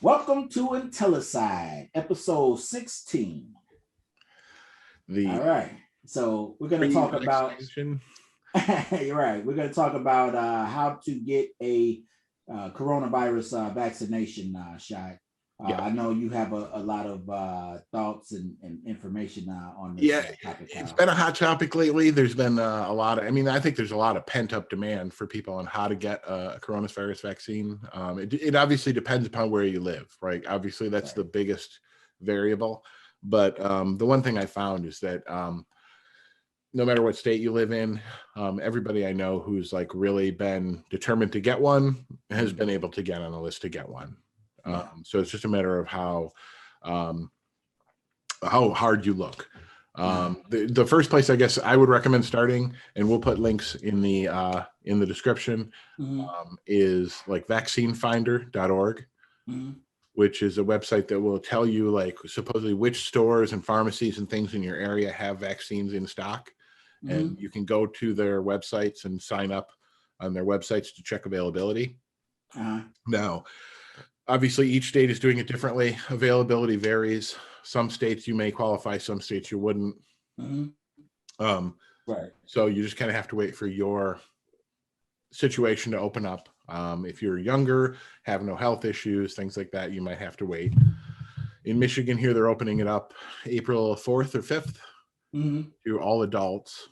Welcome to Intellicide, episode 16. All right. So we're going to talk about, you're right. We're going to talk about how to get a coronavirus vaccination shot. I know you have a lot of thoughts and information on this topic. It's been a hot topic lately. There's been a lot of, I think there's a lot of pent up demand for people on how to get a coronavirus vaccine. It obviously depends upon where you live, right? Obviously, that's the biggest variable. But the one thing I found is that no matter what state you live in, everybody I know who's like really been determined to get one has been able to get on a list to get one. So it's just a matter of how hard you look. The first place I guess I would recommend starting, and we'll put links in the description, is like vaccinefinder.org, which is a website that will tell you like supposedly which stores and pharmacies and things in your area have vaccines in stock. And you can go to their websites and sign up on their websites to check availability. Now, obviously, each state is doing it differently. Availability varies. Some states you may qualify, some states you wouldn't. Right. So you just kind of have to wait for your situation to open up. If you're younger, have no health issues, things like that, you might have to wait. In Michigan here, they're opening it up April 4th or 5th to all adults.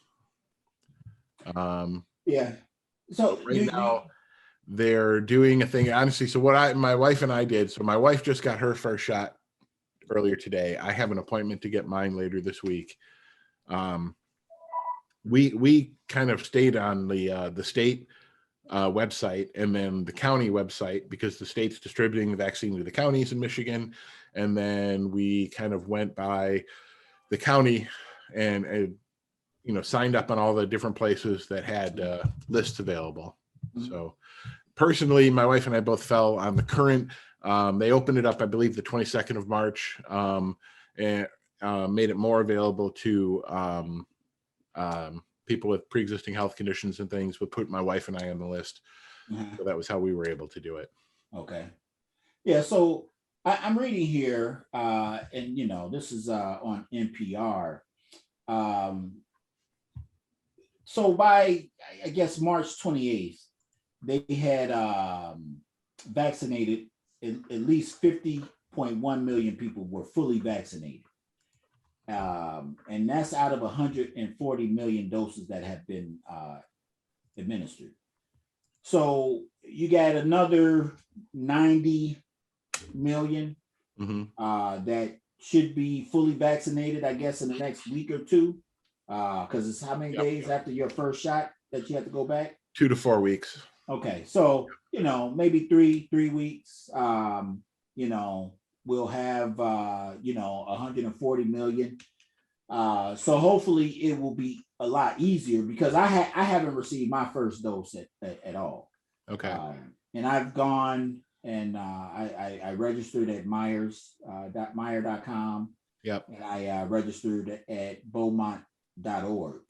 So right now, they're doing a thing, honestly. So what my wife and I did, so my wife just got her first shot earlier today. I have an appointment to get mine later this week. We kind of stayed on the state website and then the county website because the state's distributing the vaccine to the counties in Michigan. And then we kind of went by the county and signed up on all the different places that had lists available. So personally, my wife and I both fell on the current. They opened it up, I believe, the 22nd of March, and made it more available to people with pre-existing health conditions and things. Would put my wife and I on the list. So that was how we were able to do it. Okay. Yeah. So I'm reading here, and this is on NPR. So by, I guess, March 28th, they had vaccinated at least 50.1 million people were fully vaccinated. And that's out of 140 million doses that have been administered. So you got another 90 million that should be fully vaccinated, I guess, in the next week or two. Because it's how many days after your first shot that you have to go back? 2 to 4 weeks. Okay, so maybe three weeks. We'll have 140 million. So hopefully it will be a lot easier because I haven't received my first dose at all. Okay. And I've gone and I registered at Meyer.com. Yep. And I registered at Beaumont.org.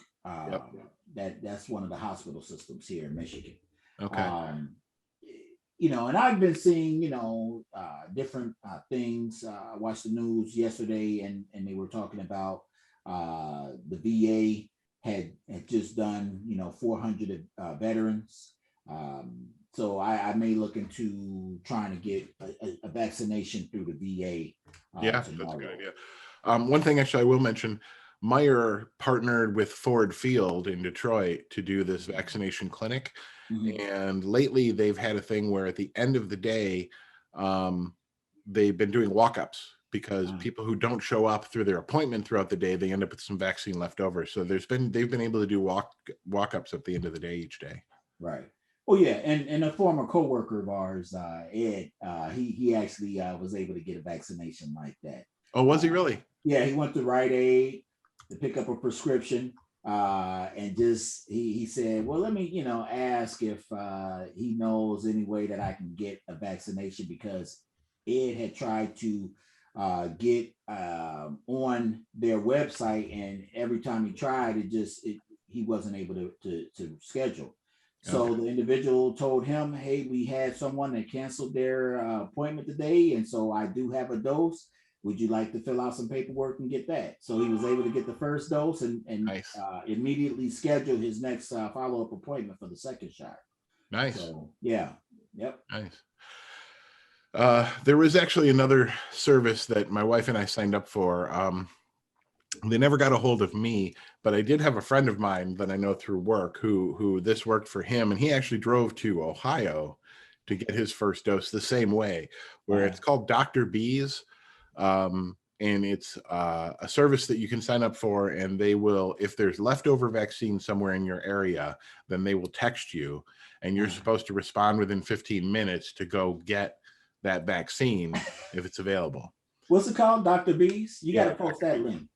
That's one of the hospital systems here in Michigan. Okay. And I've been seeing, different things. I watched the news yesterday and they were talking about the VA had just done, 400 veterans. So I may look into trying to get a vaccination through the VA. That's a good idea. One thing actually I will mention, Meyer partnered with Ford Field in Detroit to do this vaccination clinic. And lately they've had a thing where at the end of the day, they've been doing walk-ups because people who don't show up through their appointment throughout the day, they end up with some vaccine left over. So they've been able to do walk-ups at the end of the day each day. Right. Oh yeah, and a former coworker of ours, Ed, he actually was able to get a vaccination like that. Oh, was he really? Yeah, he went to Rite Aid to pick up a prescription, and just he said, "Well, let me ask if he knows any way that I can get a vaccination," because Ed had tried to get on their website, and every time he tried, he wasn't able to schedule. So the individual told him, hey, we had someone that canceled their appointment today, and so I do have a dose. Would you like to fill out some paperwork and get that? So he was able to get the first dose and Nice. immediately schedule his next follow-up appointment for the second shot. Nice. So yeah, yep. Nice. There was actually another service that my wife and I signed up for. They never got a hold of me, but I did have a friend of mine that I know through work who this worked for him, and he actually drove to Ohio to get his first dose the same way, where it's called Dr. Bees. And it's a service that you can sign up for, and they will, if there's leftover vaccine somewhere in your area, then they will text you, and you're supposed to respond within 15 minutes to go get that vaccine if it's available. What's it called? Dr. Bees? You got to post that link.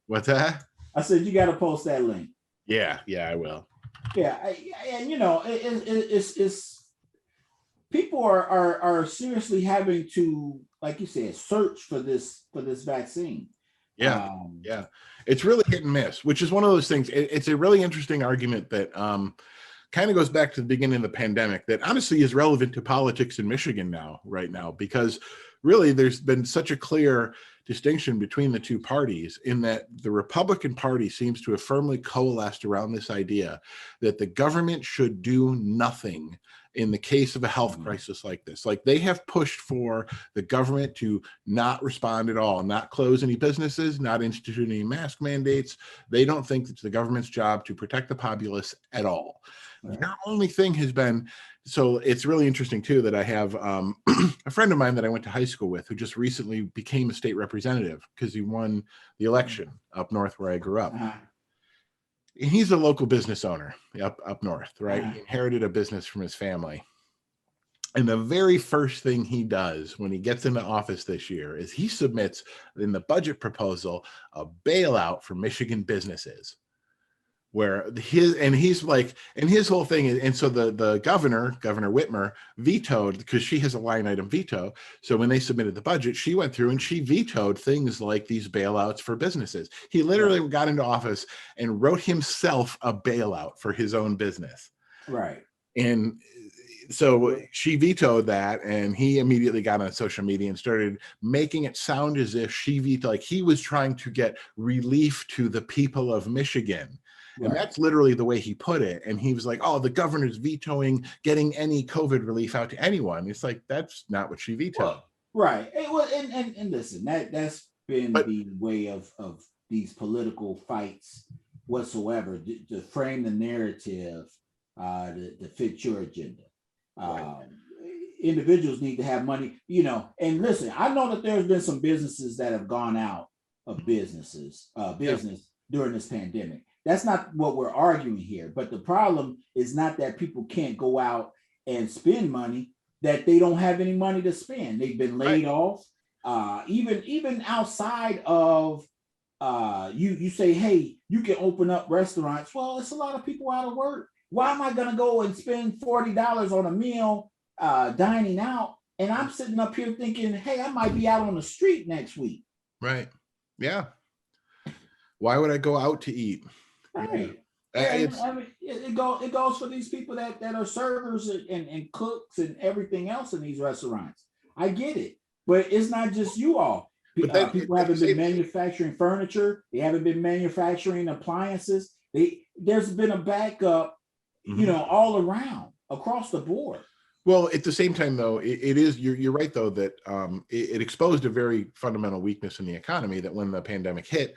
What's that? I said you got to post that link. Yeah, I will. Yeah, and you know, it's people are seriously having to, like you said, search for this vaccine. Yeah, it's really hit and miss, which is one of those things. It's a really interesting argument that kind of goes back to the beginning of the pandemic that honestly is relevant to politics in Michigan right now, because really there's been such a clear distinction between the two parties in that the Republican Party seems to have firmly coalesced around this idea that the government should do nothing in the case of a health crisis like this. Like, they have pushed for the government to not respond at all, not close any businesses, not institute any mask mandates. They don't think it's the government's job to protect the populace at all. Their only thing has been, so it's really interesting too that I have a friend of mine that I went to high school with who just recently became a state representative because he won the election up north where I grew up. And he's a local business owner up north, right? He inherited a business from his family. And the very first thing he does when he gets into office this year is he submits in the budget proposal a bailout for Michigan businesses. Where his whole thing is, and so the Governor Whitmer vetoed, because she has a line item veto. So when they submitted the budget, she went through and she vetoed things like these bailouts for businesses. He literally got into office and wrote himself a bailout for his own business. Right. And so she vetoed that, and he immediately got on social media and started making it sound as if she vetoed, like he was trying to get relief to the people of Michigan. And that's literally the way he put it. And he was like, oh, the governor's vetoing getting any COVID relief out to anyone. It's like, that's not what she vetoed. Well, right. And listen, that's been the way of these political fights whatsoever, to frame the narrative to fit your agenda. Individuals need to have money, you know, and listen, I know that there's been some businesses that have gone out of business during this pandemic. That's not what we're arguing here. But the problem is not that people can't go out and spend money, that they don't have any money to spend. They've been laid off. Even outside of you say, hey, you can open up restaurants. Well, it's a lot of people out of work. Why am I gonna go and spend $40 on a meal dining out? And I'm sitting up here thinking, hey, I might be out on the street next week. Right. Yeah. Why would I go out to eat? Right. It goes for these people that are servers and cooks and everything else in these restaurants. I get it, but it's not just you all. People haven't been manufacturing furniture. They haven't been manufacturing appliances. There's been a backup, you know, all around across the board. Well, at the same time, though, it is, you're right, though, that it exposed a very fundamental weakness in the economy, that when the pandemic hit,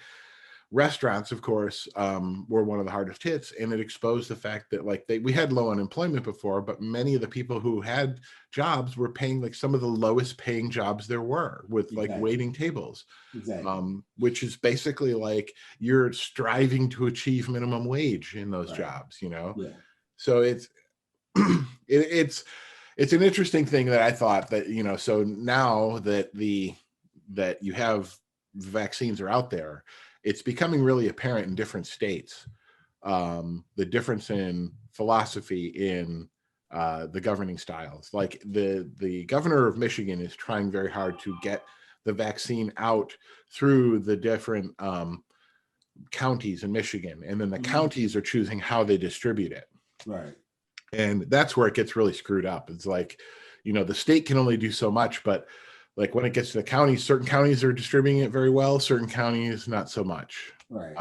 restaurants, of course, were one of the hardest hits, and it exposed the fact that we had low unemployment before, but many of the people who had jobs were paying like some of the lowest paying jobs there were, with like waiting tables, which is basically like you're striving to achieve minimum wage in those jobs, you know? So it's it's an interesting thing that I thought that, you know, so now that that you have vaccines are out there, it's becoming really apparent in different states, the difference in philosophy in the governing styles. Like the governor of Michigan is trying very hard to get the vaccine out through the different counties in Michigan, and then the Mhm. counties are choosing how they distribute it. Right. And that's where it gets really screwed up. It's like, the state can only do so much, but like when it gets to the counties, certain counties are distributing it very well, certain counties not so much. Right.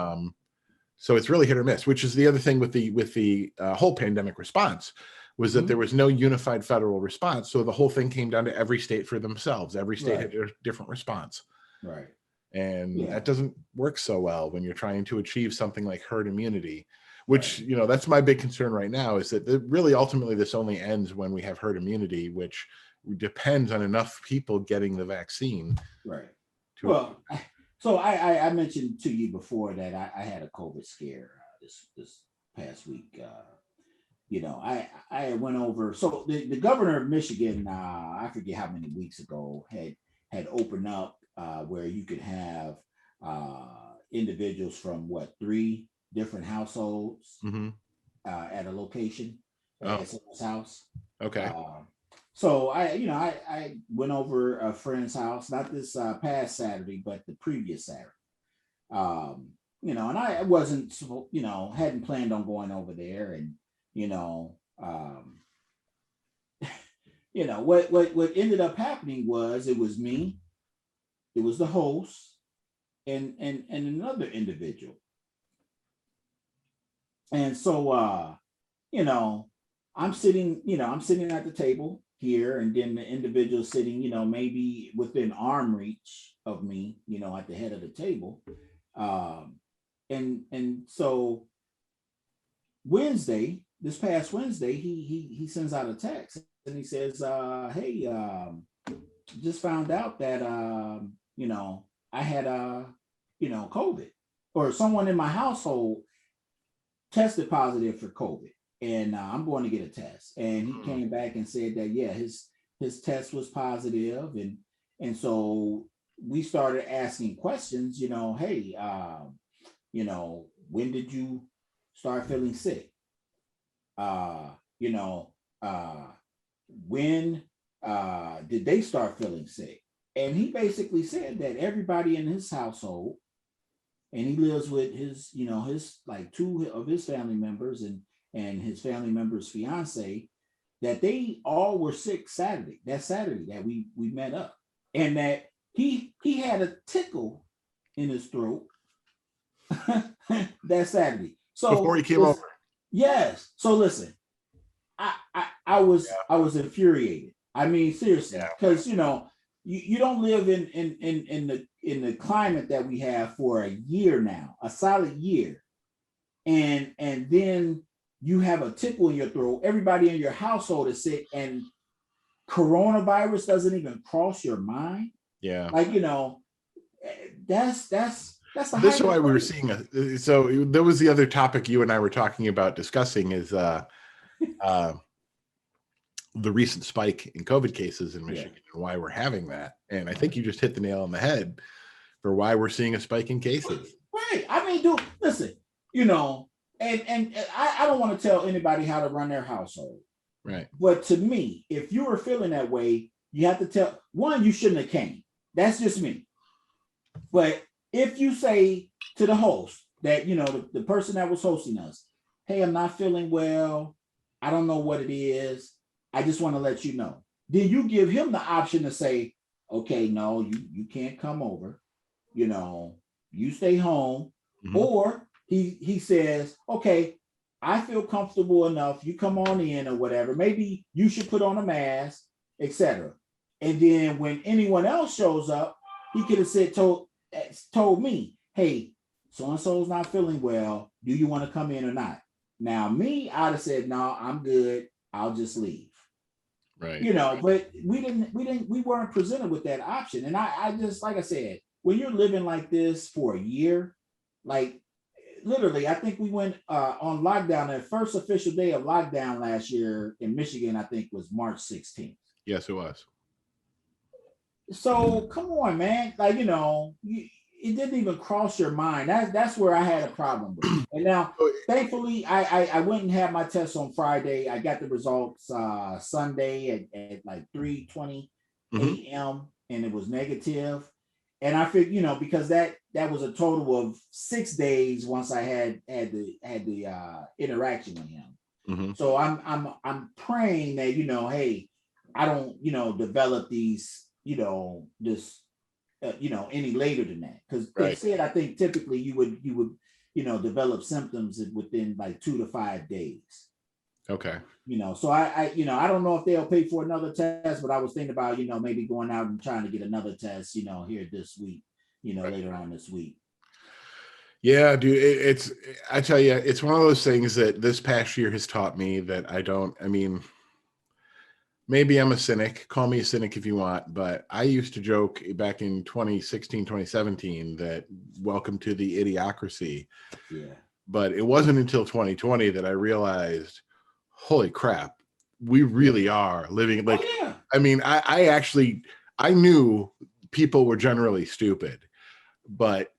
So it's really hit or miss, which is the other thing with the whole pandemic response, was that there was no unified federal response. So the whole thing came down to every state for themselves. Every state had a different response. Right. And Yeah. that doesn't work so well when you're trying to achieve something like herd immunity, which, that's my big concern right now, is that really ultimately this only ends when we have herd immunity, which depends on enough people getting the vaccine. Right. Well, so I mentioned to you before that I had a COVID scare this past week. I went over. So the governor of Michigan, I forget how many weeks ago, had opened up where you could have individuals from 3 different households at a location at someone's house. Okay. So I went over a friend's house, not this past Saturday, but the previous Saturday. And I wasn't, hadn't planned on going over there, and what ended up happening was it was me, it was the host, and another individual. And so I'm sitting at the table here, and then the individual sitting, maybe within arm reach of me, at the head of the table. And so this past Wednesday, he sends out a text and he says, hey, just found out that I had COVID, or someone in my household tested positive for COVID, and I'm going to get a test. And he came back and said that his test was positive, and so we started asking questions. Hey, when did you start feeling sick? When did they start feeling sick? And he basically said that everybody in his household, and he lives with his, his like 2 of his family members and his family member's fiance, that they all were sick Saturday that we met up, and that he had a tickle in his throat that Saturday. So before he came over. Yes. So listen, I was infuriated. I mean, seriously, because you don't live in the climate that we have for a year now, a solid year, and then you have a tickle in your throat. Everybody in your household is sick, and coronavirus doesn't even cross your mind. Yeah, like that's the this is why we were seeing so there was the other topic you and I were talking about discussing is the recent spike in COVID cases in Michigan and why we're having that. And I think you just hit the nail on the head for why we're seeing a spike in cases. Right. I mean, dude, listen, and I don't want to tell anybody how to run their household. Right. But to me, if you were feeling that way, you have to tell one, you shouldn't have came. That's just me. But if you say to the host that, the person that was hosting us, hey, I'm not feeling well, I don't know what it is, I just want to let you know. Then you give him the option to say, okay, no, you can't come over. You stay home. Mm-hmm. Or he says, okay, I feel comfortable enough. You come on in or whatever. Maybe you should put on a mask, etc. And then when anyone else shows up, he could have told me, hey, so-and-so's not feeling well. Do you want to come in or not? Now, me, I'd have said, no, I'm good. I'll just leave. Right. But we weren't presented with that option. And I just, like I said, when you're living like this for a year, like literally, I think we went on lockdown. The first official day of lockdown last year in Michigan, I think, was March 16th. Yes, it was. So come on, man. Like, it didn't even cross your mind. That's where I had a problem with it. And now, thankfully, I went and had my test on Friday. I got the results Sunday at like 3:20 a.m. and it was negative. and I figured, because that was a total of 6 days once I had the interaction with him. Mm-hmm. So I'm praying that, hey, I don't, develop these, this, any later than that, because they Right. said, I think typically you would develop symptoms within like 2 to 5 days. Okay. So I don't know if they'll pay for another test, but I was thinking about, maybe going out and trying to get another test, here this week, Right. later on this week. Yeah, dude, I tell you, it's one of those things that this past year has taught me that I mean, maybe I'm a cynic, call me a cynic if you want, but I used to joke back in 2016, 2017 that welcome to the idiocracy. Yeah. But it wasn't until 2020 that I realized, holy crap, we really are living like, oh, yeah. I mean, I knew people were generally stupid, but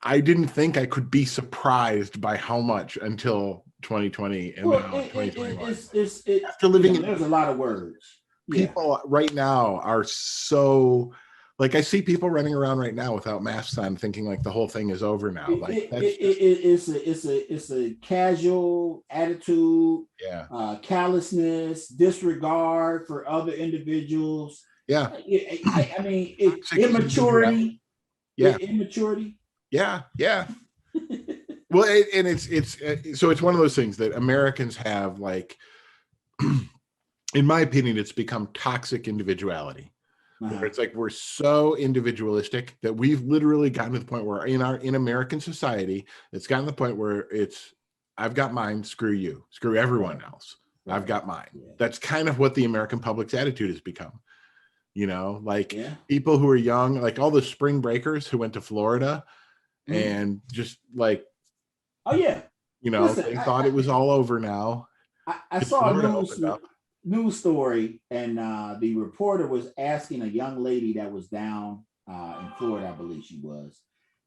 I didn't think I could be surprised by how much until 2020 and now 2021. After living in, there's a lot of words. People right now are so, like, I see people running around right now without masks on, thinking like the whole thing is over now. Like it's a casual attitude. Yeah. Callousness, disregard for other individuals. Yeah. I mean, immaturity. Yeah. Immaturity. Yeah. Yeah. Well, and so it's one of those things that Americans have, like, in my opinion, it's become toxic individuality. Where it's like we're so individualistic that we've literally gotten to the point where in American society, it's gotten to the point where it's, I've got mine, screw you, screw everyone else. Right. I've got mine. Yeah. That's kind of what the American public's attitude has become. Like people who are young, like all the spring breakers who went to Florida and just like, oh yeah, Listen, they thought it was all over now. I saw a news story, and the reporter was asking a young lady that was down in Florida, I believe she was,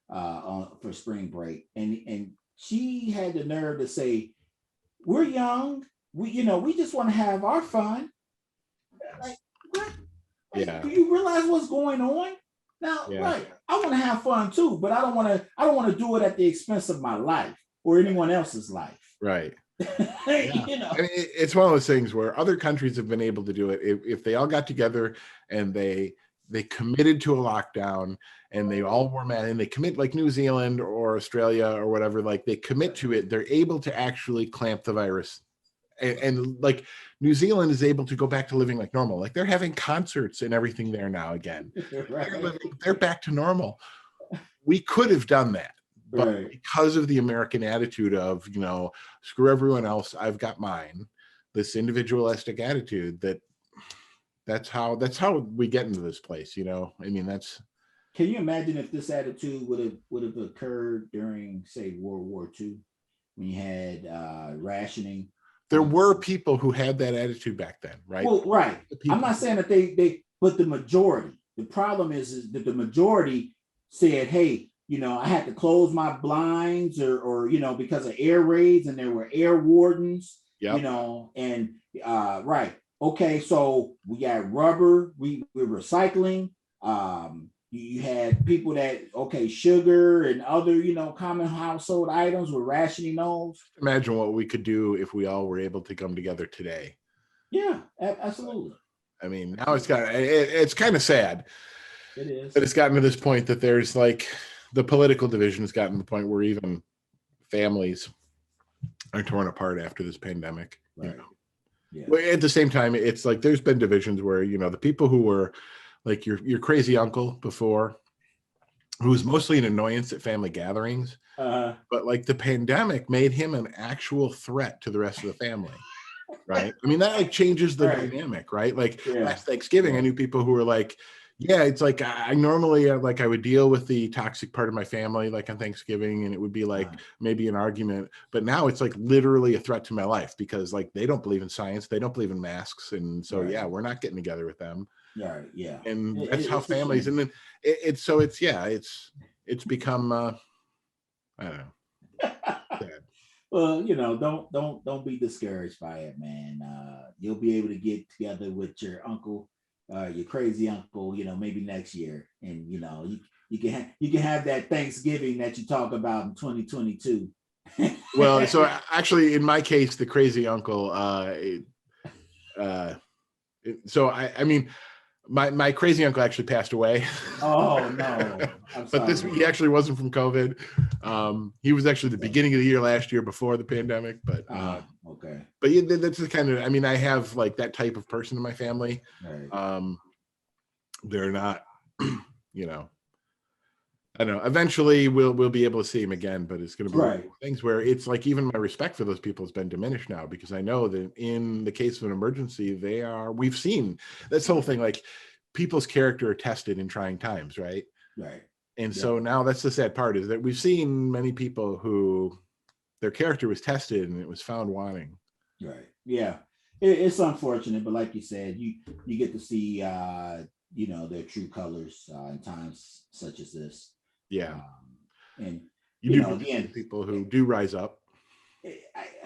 for spring break, and she had the nerve to say, "We're young, we just want to have our fun." Like, what? Like, do you realize what's going on now? Right, I want to have fun too, but I don't want to do it at the expense of my life or anyone else's life. Right. It's one of those things where other countries have been able to do it if they all got together and they committed to a lockdown and they all wore masks and they commit, like New Zealand or Australia or whatever, like they commit to it, they're able to actually clamp the virus. And like New Zealand is able to go back to living like normal. Like they're having concerts and everything there now again. Right. They're back to normal. We could have done that. But because of the American attitude of, screw everyone else, I've got mine, this individualistic attitude, that's how we get into this place, I mean, that's. Can you imagine if this attitude would have occurred during, say, World War II, when you had rationing? There were people who had that attitude back then, right? Well, right. I'm not saying that but the majority. The problem is that the majority said, hey, I had to close my blinds or because of air raids, and there were air wardens, and right. Okay, so we got rubber, we're recycling. You had people that, sugar and other, common household items, were rationing those. Imagine what we could do if we all were able to come together today. Yeah, absolutely. I mean, now it's kind of sad. It is. But it's gotten to this point that there's like, the political division has gotten to the point where even families are torn apart after this pandemic. Right. Yeah. At the same time, it's like there's been divisions where, the people who were like your crazy uncle before, who was mostly an annoyance at family gatherings, but like the pandemic made him an actual threat to the rest of the family. Right. I mean, that like changes the dynamic, right? Like last Thanksgiving, I knew people who were like, yeah, it's like I normally like I would deal with the toxic part of my family like on Thanksgiving, and it would be like maybe an argument, but now it's like literally a threat to my life because like they don't believe in science, they don't believe in masks, and so we're not getting together with them. Right. Yeah. And that's how families, and then it's become I don't know. Sad. Well, don't be discouraged by it, man. You'll be able to get together with your uncle your crazy uncle, maybe next year, and you can have that Thanksgiving that you talk about in 2022. Well, so actually, in my case, the crazy uncle. So I mean, my crazy uncle actually passed away. Oh no, I'm But sorry. he actually wasn't from COVID. He was actually the beginning of the year last year before the pandemic. But Okay. But yeah, that's the kind of, I mean, I have like that type of person in my family. Right. They're not, I don't know. Eventually, we'll be able to see him again, but it's going to be Right. things where it's like even my respect for those people has been diminished now, because I know that in the case of an emergency, we've seen this whole thing, like people's character are tested in trying times, right? Right. And Yep. so now that's the sad part, is that we've seen many people who their character was tested and it was found wanting. Right. Yeah. It's unfortunate, but like you said, you get to see their true colors in times such as this. Yeah. And You do again, people who do rise up.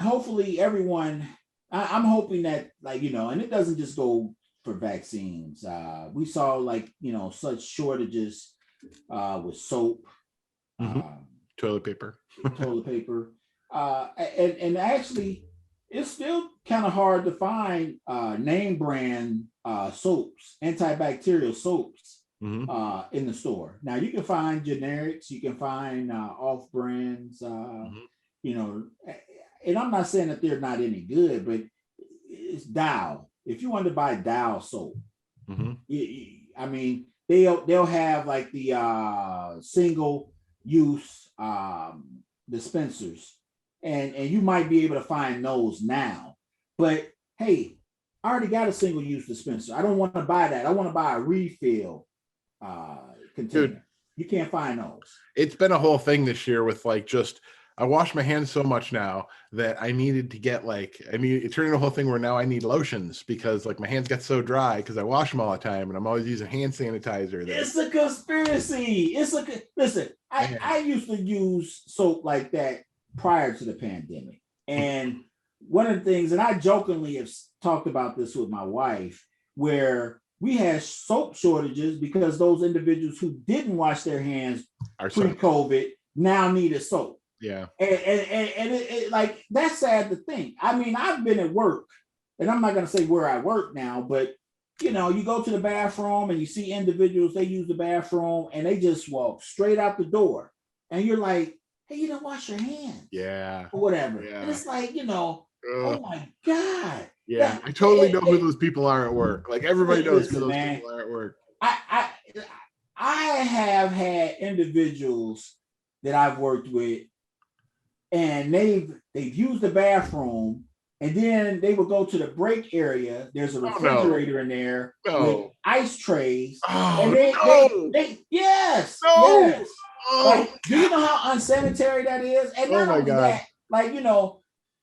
Hopefully everyone, I'm hoping that, like, and it doesn't just go for vaccines. We saw, like, such shortages with soap, toilet paper, and actually it's still kind of hard to find name brand soaps, antibacterial soaps in the store. Now you can find generics, you can find off brands, and I'm not saying that they're not any good, but it's Dow. If you want to buy Dow soap, I mean, they'll have like the single use dispensers, and you might be able to find those now. But hey, I already got a single use dispenser. I don't want to buy that. I want to buy a refill container. Dude, you can't find those. It's been a whole thing this year with like I wash my hands so much now that I needed to get it turned into a whole thing where now I need lotions, because like my hands got so dry because I wash them all the time and I'm always using hand sanitizer. It's a conspiracy. Listen, I used to use soap like that prior to the pandemic. And one of the things, and I jokingly have talked about this with my wife, where we had soap shortages because those individuals who didn't wash their hands pre-COVID now needed soap. Yeah. And it like, that's sad to think. I mean, I've been at work, and I'm not going to say where I work now, but you go to the bathroom and you see individuals, they use the bathroom and they just walk straight out the door. And you're like, hey, you don't wash your hands. Yeah. Or whatever. Yeah. And it's like, oh my God. Yeah. I totally know who those people are at work. Like everybody knows who those people are at work. I have had individuals that I've worked with, and they've used the bathroom, and then they would go to the break area. There's a refrigerator in there with ice trays. And yes. Like, do you know how unsanitary that is? And not only that, like,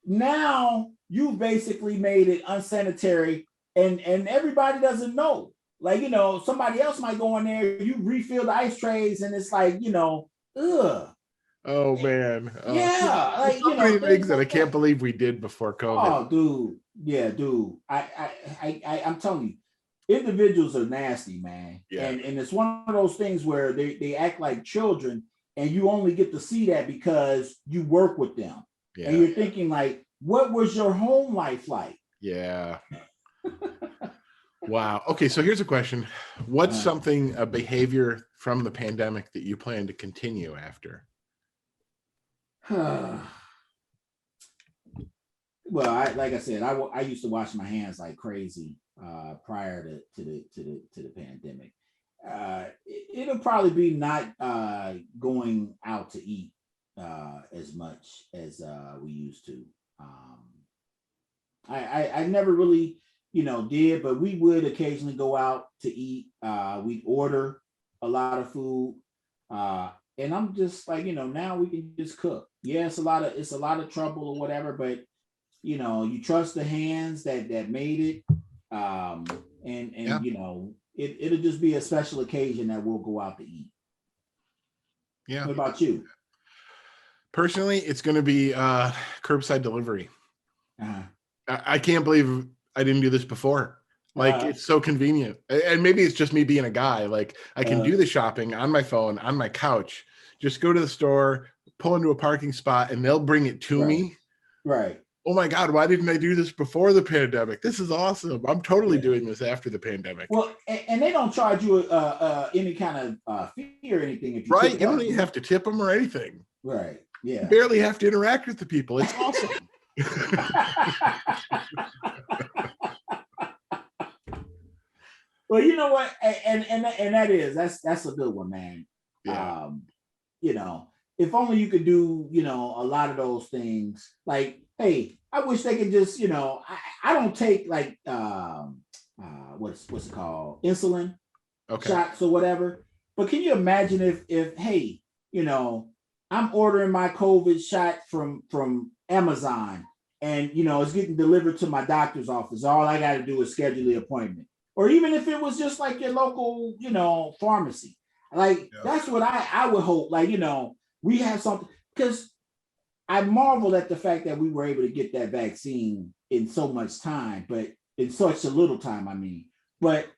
now you've basically made it unsanitary, and everybody doesn't know. Like, somebody else might go in there, you refill the ice trays, and it's like, ugh. Oh man. Yeah. Like, so many things that I can't believe we did before COVID. Oh, dude. Yeah, dude. I'm telling you, individuals are nasty, man. Yeah. And it's one of those things where they act like children, and you only get to see that because you work with them. Yeah. And you're thinking, like, what was your home life like? Yeah. Wow. Okay, so here's a question. What's a behavior from the pandemic that you plan to continue after? Well, like I said, I used to wash my hands like crazy prior to the pandemic. It'll probably be not going out to eat as much as we used to. I never really did, but we would occasionally go out to eat. We'd order a lot of food. And I'm just like, now we can just cook. Yeah, it's a lot of trouble or whatever, but you trust the hands that made it. It'll just be a special occasion that we'll go out to eat. Yeah. What about you? Personally, it's going to be curbside delivery. I can't believe I didn't do this before. Like it's so convenient. And maybe it's just me being a guy. Like I can do the shopping on my phone, on my couch, just go to the store, pull into a parking spot, and they'll bring it to me. Right. Oh my God, why didn't I do this before the pandemic? This is awesome. I'm totally doing this after the pandemic. Well, and they don't charge you any kind of fee or anything if you right. You don't even have to tip them or anything. Right. Yeah. You barely have to interact with the people. It's awesome. Well, you know what, and that's a good one, man. Yeah. If only you could do, a lot of those things. Like, hey, I wish they could just, I don't take like what's it called, insulin shots or whatever. But can you imagine if hey, I'm ordering my COVID shot from Amazon, and it's getting delivered to my doctor's office. All I got to do is schedule the appointment. Or even if it was just like your local, pharmacy. Like that's what I would hope. Like, we have something, because I marvel at the fact that we were able to get that vaccine in so much time, but in such a little time, I mean. But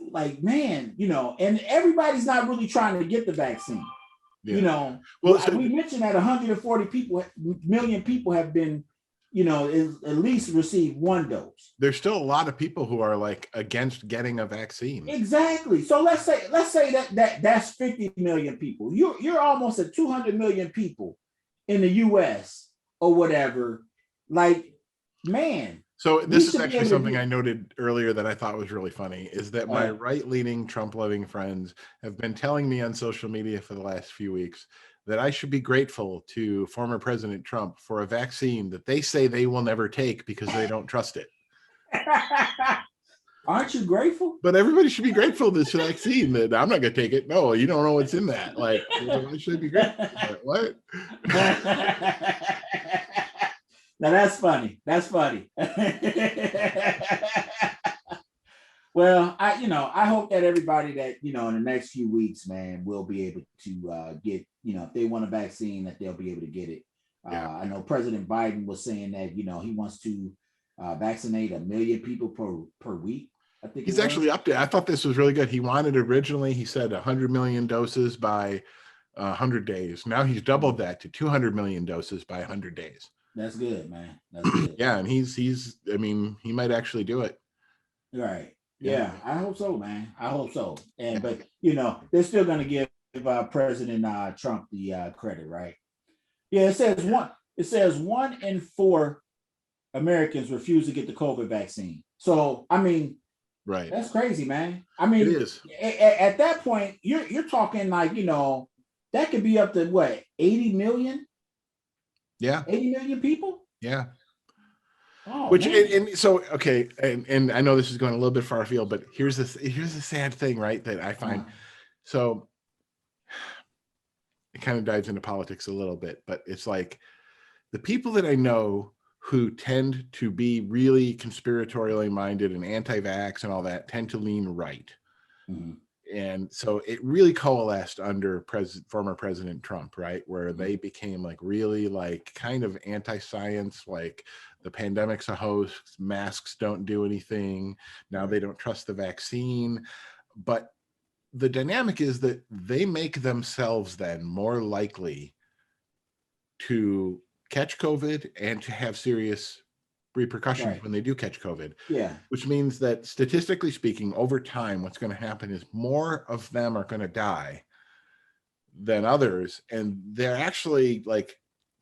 like, man, and everybody's not really trying to get the vaccine. Well, we mentioned that 140 million people have been, at least received one dose. There's still a lot of people who are like against getting a vaccine. Exactly. So let's say that's 50 million people. You're almost at 200 million people in the US or whatever. Like, man. So this is actually something I noted earlier that I thought was really funny, is that my right-leaning Trump-loving friends have been telling me on social media for the last few weeks that I should be grateful to former President Trump for a vaccine that they say they will never take because they don't trust it. Aren't you grateful? But everybody should be grateful for this vaccine. That I'm not going to take it. No, you don't know what's in that. Like, I should be grateful for it. What? Now that's funny. That's funny. Well, I hope that everybody that, in the next few weeks, man, will be able to get, if they want a vaccine, that they'll be able to get it. I know President Biden was saying that, he wants to vaccinate 1 million people per week. I think he's actually up there. I thought this was really good. He wanted originally, he said 100 million doses by 100 days. Now he's doubled that to 200 million doses by 100 days. That's good, man. That's good. Yeah, and he's I mean, he might actually do it. Right. Yeah, I hope so, man. I hope so. But they're still going to give President Trump the credit, right? Yeah, it says 1 in 4 Americans refuse to get the COVID vaccine. So, I mean, right, that's crazy, man. I mean, it is. At that point, you're talking like, that could be up to what, 80 million? Yeah, 80 million people. Yeah. Oh, which and so okay, and I know this is going a little bit far afield, but here's the sad thing, right? That I find so it kind of dives into politics a little bit, but it's like the people that I know who tend to be really conspiratorially minded and anti-vax and all that tend to lean right. Mm-hmm. And so it really coalesced under former President Trump, right? Where they became like really like kind of anti-science, like the pandemic's a hoax, masks don't do anything. Now they don't trust the vaccine. But the dynamic is that they make themselves then more likely to catch COVID and to have serious repercussions when they do catch COVID. Yeah. Which means that statistically speaking, over time, what's going to happen is more of them are going to die than others. And they're actually like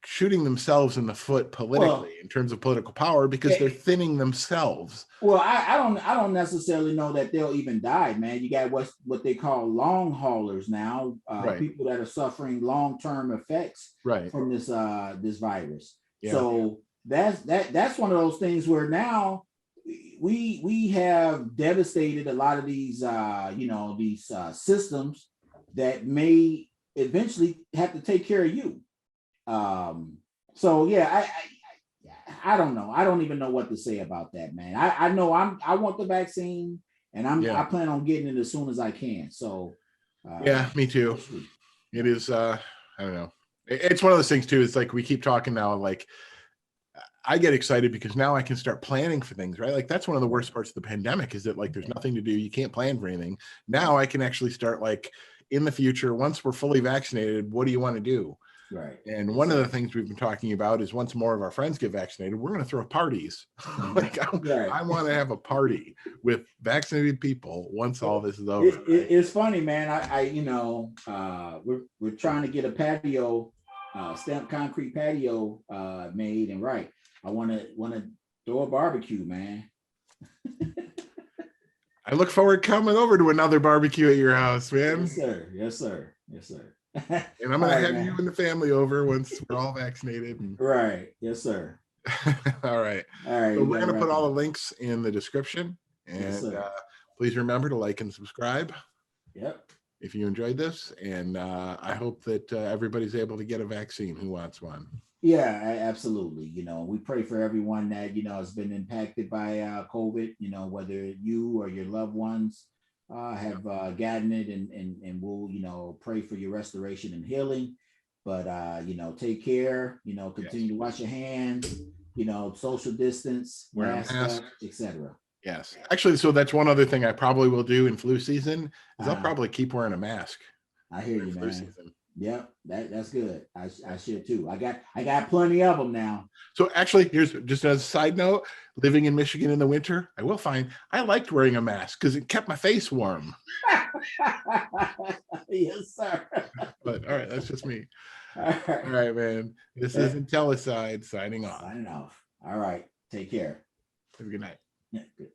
shooting themselves in the foot politically in terms of political power because they're thinning themselves. Well, I don't necessarily know that they'll even die, man. You got what they call long haulers now, people that are suffering long-term effects from this virus. Yeah. So that's one of those things where now we have devastated a lot of these these systems that may eventually have to take care of you. So yeah, I don't know. I don't even know what to say about that, man. I know I want the vaccine, and I plan on getting it as soon as I can. So yeah, me too. It is I don't know. It's one of those things too. It's like we keep talking now, like I get excited because now I can start planning for things, right? Like that's one of the worst parts of the pandemic is that like there's nothing to do. You can't plan for anything. Now I can actually start like in the future, once we're fully vaccinated, what do you want to do? Right. And one of the things we've been talking about is once more of our friends get vaccinated, we're going to throw parties. Like I want to have a party with vaccinated people once all this is over. It's funny, man. We're trying to get a patio, stamped concrete patio made, and right. I want to throw a barbecue, man. I look forward coming over to another barbecue at your house, man. Yes, sir. Yes, sir. Yes, sir. And I'm gonna have you and the family over once we're all vaccinated. Right. Yes, sir. All right. All right. So we're gonna put all the links in the description, and yes, please remember to like and subscribe. Yep. If you enjoyed this, and I hope that everybody's able to get a vaccine who wants one. Yeah, absolutely. We pray for everyone that has been impacted by COVID. Whether you or your loved ones have gotten it, and we'll pray for your restoration and healing. But take care. Continue to wash your hands. Social distance, wear mask, etc. Yes, actually, so that's one other thing I probably will do in flu season is I'll probably keep wearing a mask. I hear you, man. Season. Yep, that's good. I should too. I got plenty of them now. So actually, here's just as a side note: living in Michigan in the winter, I will find I liked wearing a mask because it kept my face warm. Yes, sir. But all right, that's just me. All right, man. This is Intellicide signing off. Signing off. All right. Take care. Have a good night. Yeah, good.